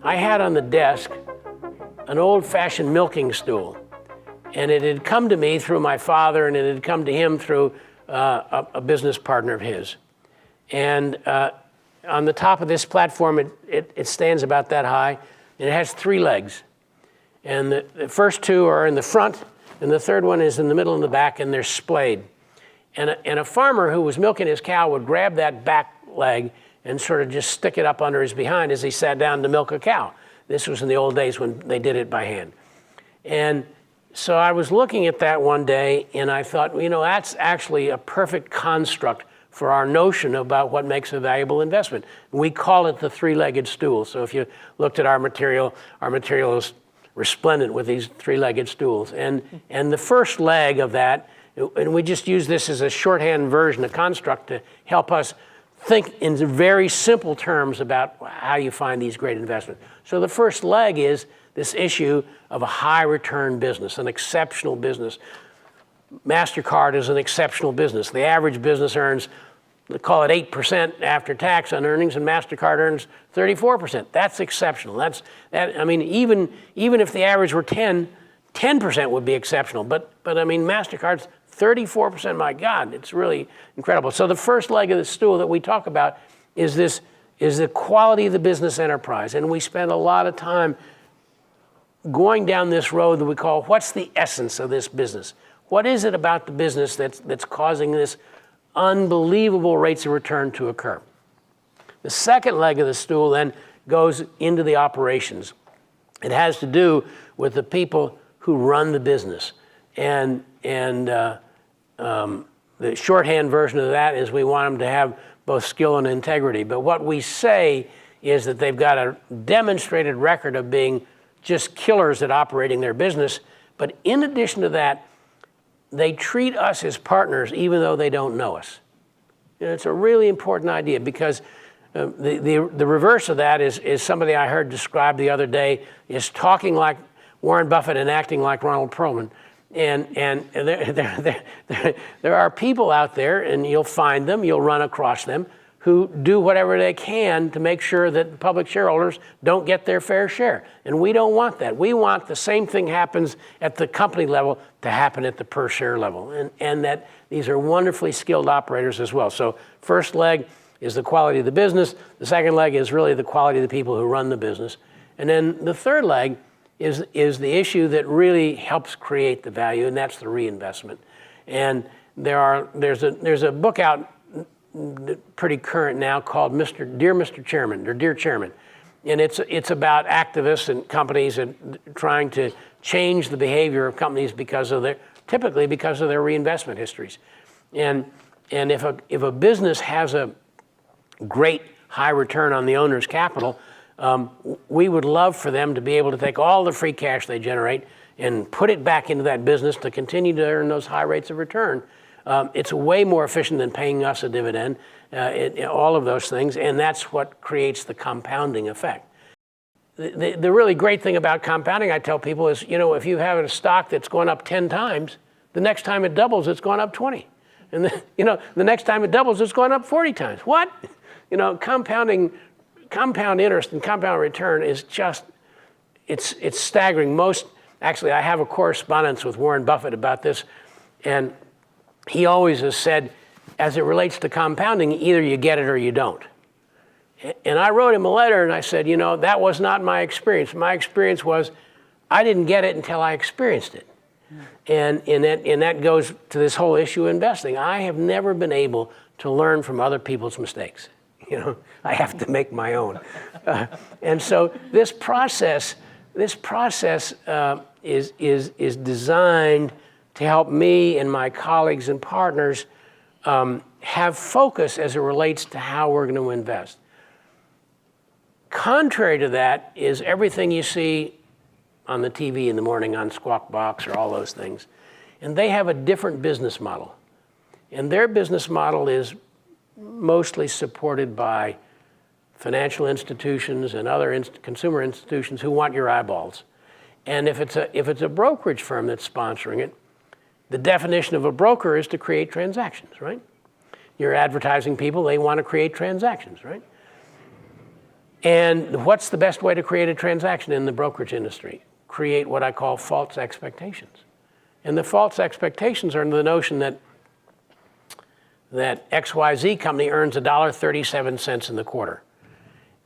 I had on the desk an old-fashioned milking stool. And it had come to me through my father, and it had come to him through a business partner of his. And on the top of this platform, it stands about that high, and it has 3 legs. And the first 2 are in the front, and the third one is in the middle and the back, and they're splayed. And a farmer who was milking his cow would grab that back leg and sort of just stick it up under his behind as he sat down to milk a cow. This was in the old days when they did it by hand. And so I was looking at that one day, and I thought, you know, that's actually a perfect construct for our notion about what makes a valuable investment. We call it the three-legged stool. So if you looked at our material is resplendent with these three-legged stools. And the first leg of that, and we just use this as a shorthand version, a construct to help us think in very simple terms about how you find these great investments. So the first leg is this issue of a high return business, an exceptional business. MasterCard is an exceptional business. The average business earns, call it 8% after tax on earnings, and MasterCard earns 34%. That's exceptional. I mean, even if the average were 10% would be exceptional. But I mean, MasterCard's 34%, my God, it's really incredible. So the first leg of the stool that we talk about is the quality of the business enterprise. And we spend a lot of time going down this road that we call, what's the essence of this business? What is it about the business that's causing this unbelievable rates of return to occur? The second leg of the stool then goes into the operations. It has to do with the people who run the business. And the shorthand version of that is we want them to have both skill and integrity. But what we say is that they've got a demonstrated record of being just killers at operating their business. But in addition to that, they treat us as partners even though they don't know us. And it's a really important idea because the reverse of that is somebody I heard described the other day is talking like Warren Buffett and acting like Ronald Perelman. And there are people out there, and you'll find them, you'll run across them, who do whatever they can to make sure that public shareholders don't get their fair share. And we don't want that. We want the same thing happens at the company level to happen at the per share level. And that these are wonderfully skilled operators as well. So first leg is the quality of the business. The second leg is really the quality of the people who run the business. And then the third leg is the issue that really helps create the value, and that's the reinvestment. And there's a book out pretty current now called Dear Mr. Chairman, or Dear Chairman. And it's about activists and companies and trying to change the behavior of companies typically because of their reinvestment histories. And if a business has a great high return on the owner's capital, we would love for them to be able to take all the free cash they generate and put it back into that business to continue to earn those high rates of return. It's way more efficient than paying us a dividend, all of those things, and that's what creates the compounding effect. The really great thing about compounding, I tell people, is, you know, if you have a stock that's gone up 10 times, the next time it doubles, it's gone up 20. And the next time it doubles, it's gone up 40 times. What? You know, compound interest and compound return is just, it's staggering. Actually, I have a correspondence with Warren Buffett about this, and he always has said, as it relates to compounding, either you get it or you don't. And I wrote him a letter and I said, you know, that was not my experience. My experience was I didn't get it until I experienced it. And that goes to this whole issue of investing. I have never been able to learn from other people's mistakes. You know, I have to make my own. And so this process is designed to help me and my colleagues and partners have focus as it relates to how we're going to invest. Contrary to that is everything you see on the TV in the morning on Squawk Box or all those things. And they have a different business model. And their business model is mostly supported by financial institutions and other consumer institutions who want your eyeballs. And if it's a brokerage firm that's sponsoring it, the definition of a broker is to create transactions, right? You're advertising people, they want to create transactions, right? And what's the best way to create a transaction in the brokerage industry? Create what I call false expectations. And the false expectations are the notion that XYZ company earns $1.37 in the quarter.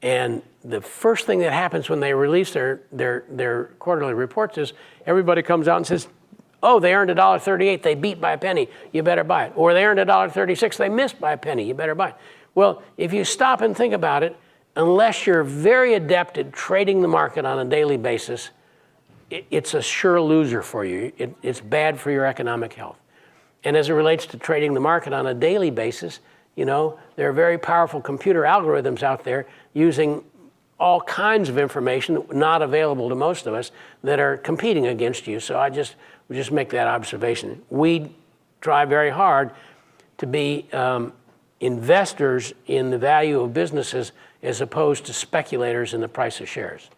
And the first thing that happens when they release their quarterly reports is everybody comes out and says, oh, they earned $1.38, they beat by a penny, you better buy it. Or they earned $1.36, they missed by a penny, you better buy it. Well, if you stop and think about it, unless you're very adept at trading the market on a daily basis, it's a sure loser for you. It's bad for your economic health. And as it relates to trading the market on a daily basis, you know, there are very powerful computer algorithms out there using all kinds of information not available to most of us that are competing against you. So I just make that observation. We try very hard to be investors in the value of businesses as opposed to speculators in the price of shares.